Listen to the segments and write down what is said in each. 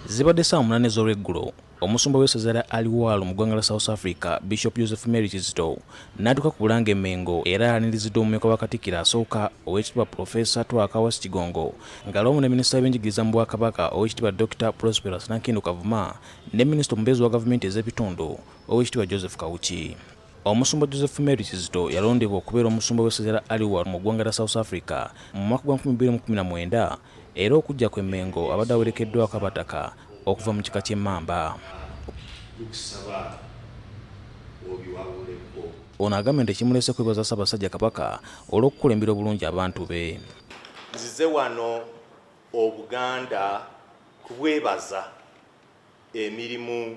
Zibadde saa 8 ez'olweggulo Omusumba w'essaza lya Aliwalo mu ggwanga lya South Africa Bishop Joseph Mary Kizito n'atuuka ku Bulange Mengo era yaniriziddwa omumyuka wa Katikkiro asooka Oweekitiibwa Profesa Twakawasi Kigongo ng'alwamu ne Minisita w'ebyenjigiriza mu Bwakabaka Oweekitiibwa Dr. Prosperous Nankindu Kavuma ne Minisita omubeezi wa gavumenti ez'ebitundu Oweekitiibwa Joseph Kawuki. Omusumba Joseph Mary Kizito yalondebwa okubeera omusumba w'essaza lya Aliwalo mu ggwanga lya South Africa mu mwaka gwa 2019 era okujja ku Mengo abadde awerekeddwako abataka okuva mu kika ky'Emmamba. Ono agambye nti ekimulese kwebaza Ssaabasajja Kabaka olw'okukulembera obulungi abantu be. Nzize wano Obuganda kubwebaza emirimu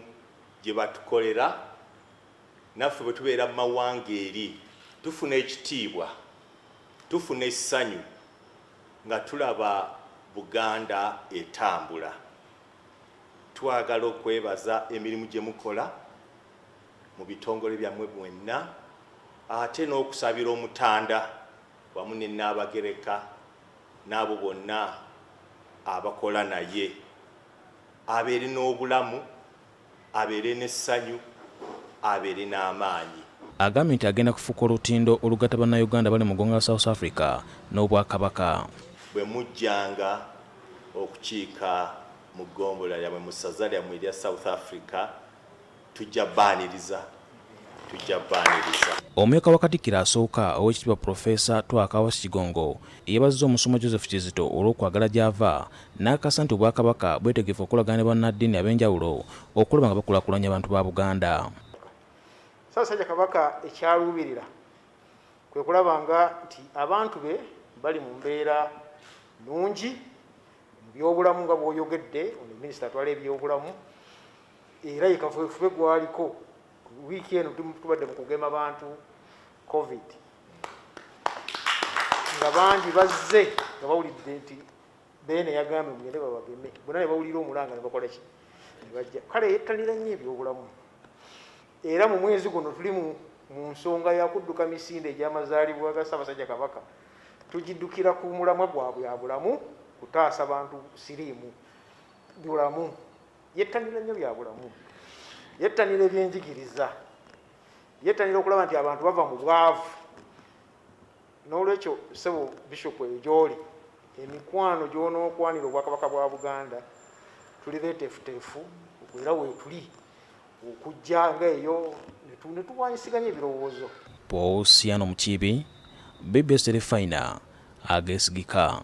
gye batukolera naffe bwe tubeera mu mawanga eri tufuna ekitiibwa tufuna essanyu nga tulaba Buganda etambula. Twagala okwebaza emirimu gye mukola mu bitongole byammwe mwenna ate n'okusabira Omutanda wamu ne Nnaabagereka n'abo bonna abakola naye abeere n'obulamu abeere n'essanyu abeere n'amaanyi. Agambye nti agenda kufuuka olutindo olugatta bannayuganda bali mu ggwanga lya South Africa n'Obwakabaka. Bwe mujjanga okukiika mu ggombola lyamwe mu ssaza lyammwe erya South Africa tujja baaniriza. Omumyuka wa Katikkiro asooka Oweekitiibwa Profesa Twakawasi Kigongo yeebazizza Omusumba Joseph Kizito olw'okwagala gy'ava n'akakasa nti Obwakabaka bwetegefu okulagaana ne bannaddiini ab'enjawulo okulaba nga bakulaakulanya abantu ba Buganda. Ssaabasajja Kabaka ekyaluubirira kwe kulabanga nti abantu be bali mu mbeera nnungi mu byobulamu nga bw'oyogedde minisita atwala ebyobulamu era ye kafubeefube gwaliko wiiki eno tubadde mu kugema bantu COVID nga bangi bazze nga bawulidde nti beene yagambye mugende babageme bonna ne bawulira omulanga ne bakola ki ne bajja kale yettanira nnyo ebyobulamu era mu mwezi guno tuli mu nsonga ya kudduka misinde egy'amazaalibwa ga Ssaabasajja Kabaka tugiddukira ku mulamwa gwabwe ya bulamu kutaasa bantu siriimu bulamu yettanira nnyo bya bulamu yettanira ebyenjigiriza yettanira okulaba nti abantu bava mu bwavu n'olwekyo ssebo Bishop eyo gy'oli emikwano gy'onookwanira Obwakabaka bwa Buganda tuli beeteefuteefu era weetuli okujja ng'eyo ne tuwanyisiganya ebirowoozo. Paul Siano Mukiibi, BBSKATI Ageesigika.